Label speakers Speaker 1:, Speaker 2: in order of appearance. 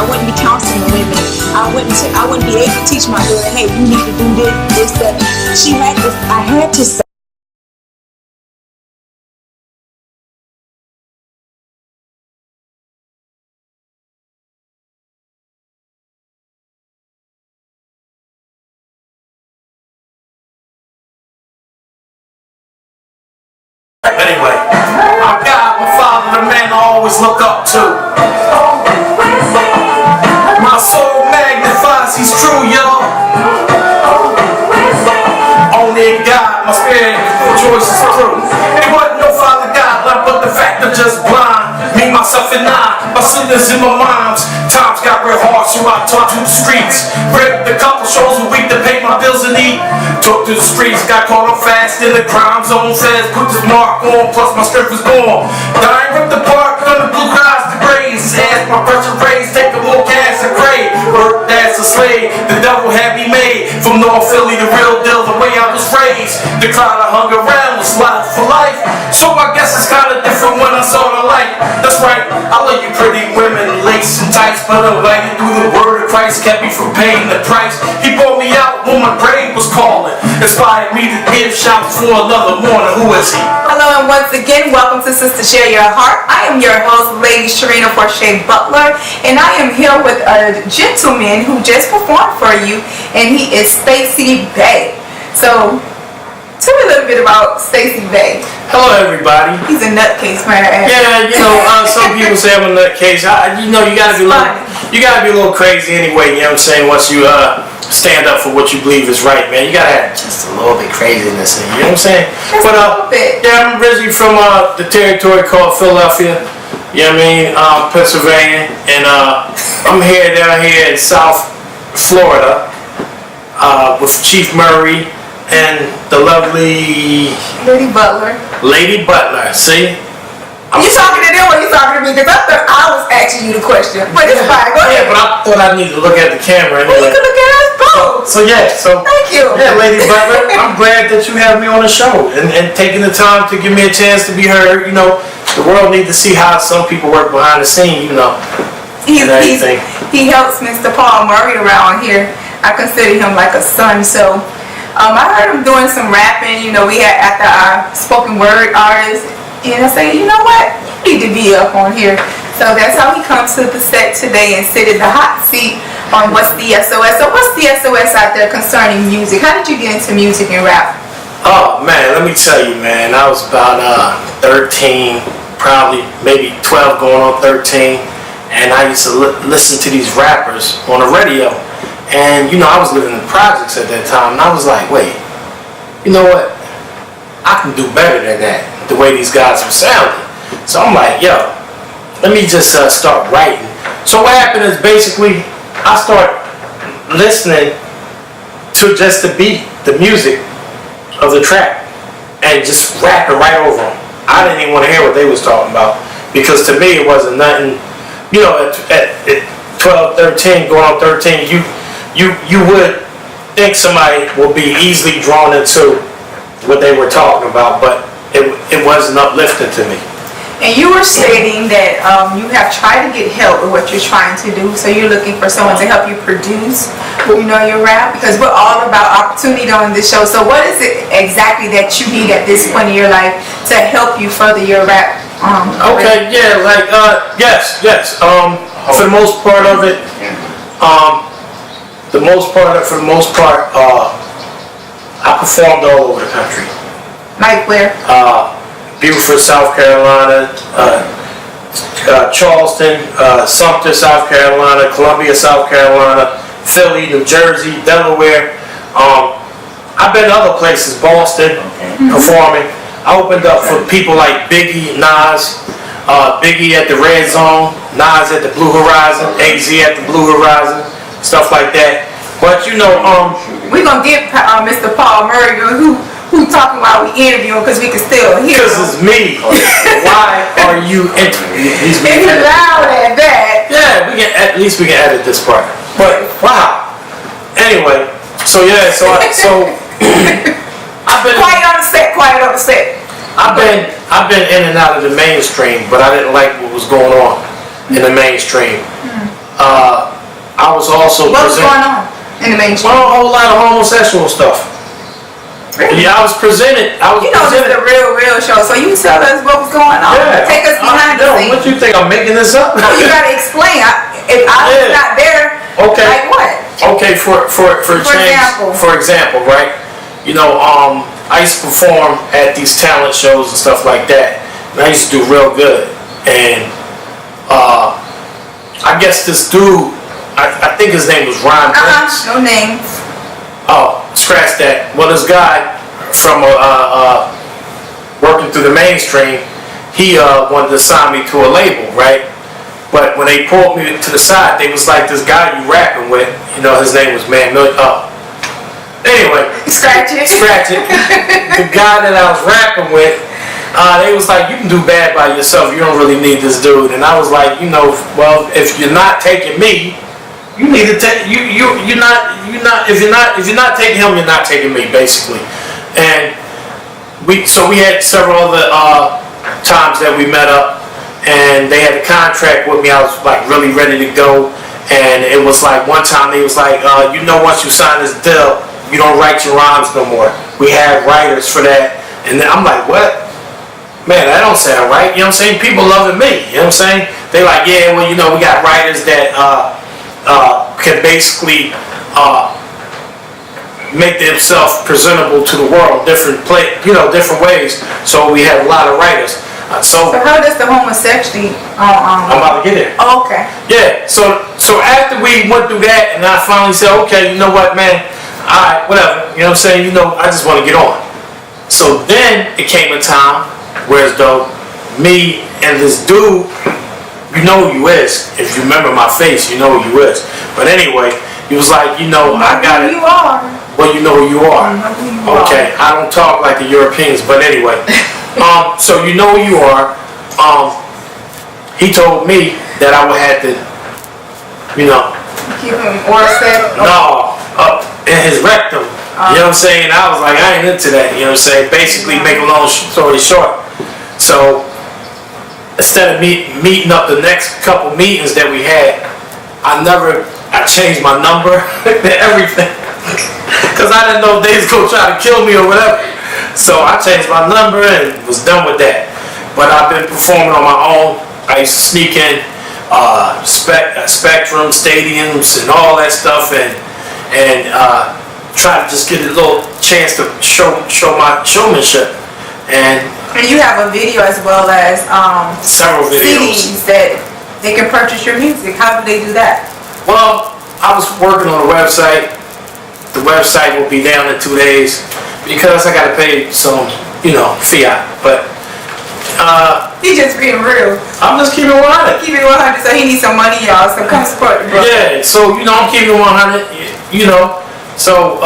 Speaker 1: I wouldn't be counseling women. I wouldn't be able to teach my daughter, hey, you need to do this, that. I had to say.
Speaker 2: Anyway, my God, my Father, the man I always look up to. My soul magnifies, he's true, y'all. Only in God, my spirit rejoices through. It wasn't no Father God, but the fact of just blind. Me, myself, and I, my sinners in my minds. Times got real hard, so I talked to the streets. Ripped a couple shows a week to pay my bills and eat. Took to the streets, got caught up fast in the crime zone. Says put this mark on, plus my strength is gone. Dying ripped apart, gonna blue eyes to graze. As my pressure raised, take a more gas and grade. Worked as a slave, the devil had me made. From North Philly, the real deal, the way I was raised. The cloud I hung around was life for life. So I guess it's kinda different when I saw the light. That's right, I love you pretty women, lace and tights, but I'm lighting through the word of Christ, kept me from paying the price. He brought me out when my grave was calling, inspired me to give shouts for another morning. Who is he?
Speaker 3: Hello, and once again, welcome to Sister Share Your Heart. I am your host, Lady Sharina Porche Butler, and I am here with a gentleman who just performed for you, and he is Stacey Bey. So, tell me a little bit about Stacey Bey.
Speaker 2: Hello, everybody.
Speaker 3: He's a nutcase, man.
Speaker 2: Yeah, some people say I'm a nutcase. You gotta be a little crazy anyway. You know what I'm saying? Once you stand up for what you believe is right, man, you gotta have just a little bit craziness in you. You know what I'm saying?
Speaker 3: Just a little bit.
Speaker 2: Yeah, I'm originally from the territory called Philadelphia. You know what I mean? Pennsylvania, and I'm down here in South Florida with Chief Murray and the lovely Lady Butler. See?
Speaker 3: You talking to them or you talking to me? Because I thought I was asking you the question. But it's fine. Go ahead.
Speaker 2: Yeah, but I thought I needed to look at the camera anyway.
Speaker 3: Well, you can look at us both.
Speaker 2: So
Speaker 3: thank you.
Speaker 2: Yeah, Lady Butler, I'm glad that you have me on the show and taking the time to give me a chance to be heard. You know, the world needs to see how some people work behind the scene, you know.
Speaker 3: He helps Mr. Paul Murray around here. I consider him like a son. So I heard him doing some rapping. You know, we had after our spoken word artist. And I say, you know what? You need to be up on here. So that's how he comes to the set today and sit in the hot seat on What's the SOS. So what's the SOS out there concerning music? How did you get into music and rap?
Speaker 2: Oh, man, let me tell you, man. I was about 13, probably maybe 12 going on 13. And I used to listen to these rappers on the radio. And, you know, I was living in the projects at that time. And I was like, wait, you know what? I can do better than that, the way these guys were sounding. So I'm like, yo, let me just start writing. So what happened is basically I start listening to just the beat, the music of the track, and just rapping right over them. I didn't even want to hear what they was talking about, because to me it wasn't nothing. You know, at 12, 13, going on 13, you would think somebody will be easily drawn into what they were talking about, but it wasn't uplifting to me.
Speaker 3: And you were stating that you have tried to get help with what you're trying to do, so you're looking for someone to help you produce, you know, your rap, because we're all about opportunity on this show. So what is it exactly that you need at this point in your life to help you further your rap?
Speaker 2: Okay, yeah, like yes. For the most part of it, for the most part, I performed all over the country.
Speaker 3: Like where?
Speaker 2: Beaufort, South Carolina, Charleston, Sumter, South Carolina, Columbia, South Carolina, Philly, New Jersey, Delaware. I've been to other places, Boston, performing. I opened up for people like Biggie, Nas, Biggie at the Red Zone, Nas at the Blue Horizon, AZ at the Blue Horizon, stuff like that. But you know,
Speaker 3: we're gonna get Mr. Paul Murray, who talking while we interview him, because we can still hear him.
Speaker 2: Because it's me. Why are you interviewing?
Speaker 3: He's loud at that.
Speaker 2: Yeah, at least we can edit this part. But wow. Anyway, so I've been
Speaker 3: quiet on the set.
Speaker 2: I've been in and out of the mainstream, but I didn't like what was going on in the mainstream. I was also
Speaker 3: What was going on in the mainstream?
Speaker 2: Well, a whole lot of homosexual stuff.
Speaker 3: Really?
Speaker 2: Yeah, I was presented.
Speaker 3: You know, this is a real show, so you tell us what was going on.
Speaker 2: Yeah.
Speaker 3: Take us behind the scenes.
Speaker 2: What you think? I'm making this up?
Speaker 3: No, you gotta explain. If I was not there,
Speaker 2: okay.
Speaker 3: Like what?
Speaker 2: Okay, for example, right? You know, I used to perform at these talent shows and stuff like that, and I used to do real good. And I guess this dude, I think his name was Ron Prince.
Speaker 3: No names.
Speaker 2: Oh, scratch that. Well, this guy from working through the mainstream, he wanted to sign me to a label, right? But when they pulled me to the side, they was like, this guy you rapping with, you know, his name was Man Million. Anyway.
Speaker 3: Scratch it.
Speaker 2: The guy that I was rapping with, they was like, you can do bad by yourself. You don't really need this dude. And I was like, you know, well, if you're not taking me, you need to take if you're not taking him, you're not taking me, basically. And we had several other times that we met up, and they had a contract with me. I was like really ready to go, and it was like one time they was like, you know, once you sign this deal, you don't write your rhymes no more. We have writers for that. And then I'm like, what? Man, that don't sound right. You know what I'm saying? People loving me. You know what I'm saying? They like, yeah, well, you know, we got writers that can basically make themselves presentable to the world, different ways. So we have a lot of writers. So
Speaker 3: how does the homosexuality?
Speaker 2: I'm about to get there.
Speaker 3: Oh, okay.
Speaker 2: Yeah. So after we went through that, and I finally said, okay, you know what, man? Alright, whatever. You know what I'm saying? You know, I just want to get on. So then it came a time where as though me and this dude, you know who you is. If you remember my face, you know who you is. But anyway, he was like, you know, I got it.
Speaker 3: You are.
Speaker 2: Well, you know who you are.
Speaker 3: I know who you are.
Speaker 2: Okay, I don't talk like the Europeans, but anyway. So you know who you are. He told me that I would have to, you know.
Speaker 3: Keep him oral set.
Speaker 2: No, in his rectum. You know what I'm saying? I was like, I ain't into that. You know what I'm saying? Basically, make a long story short. So instead of meeting up the next couple meetings that we had, I changed my number and everything. Because I didn't know if they was going to try to kill me or whatever. So I changed my number and was done with that. But I've been performing on my own. I used to sneak in Spectrum, stadiums, and all that stuff, and try to just get a little chance to show my showmanship. And
Speaker 3: you have a video as well as
Speaker 2: several videos.
Speaker 3: CDs that they can purchase your music. How do they do that?
Speaker 2: Well, I was working on a website. The website will be down in 2 days because I got to pay some, you know, fiat. But
Speaker 3: He's just being real.
Speaker 2: I'm just keeping 100.
Speaker 3: Keeping 100, so he needs some money, y'all. So come support the brother.
Speaker 2: Yeah, so you know, I'm keeping 100. You know, so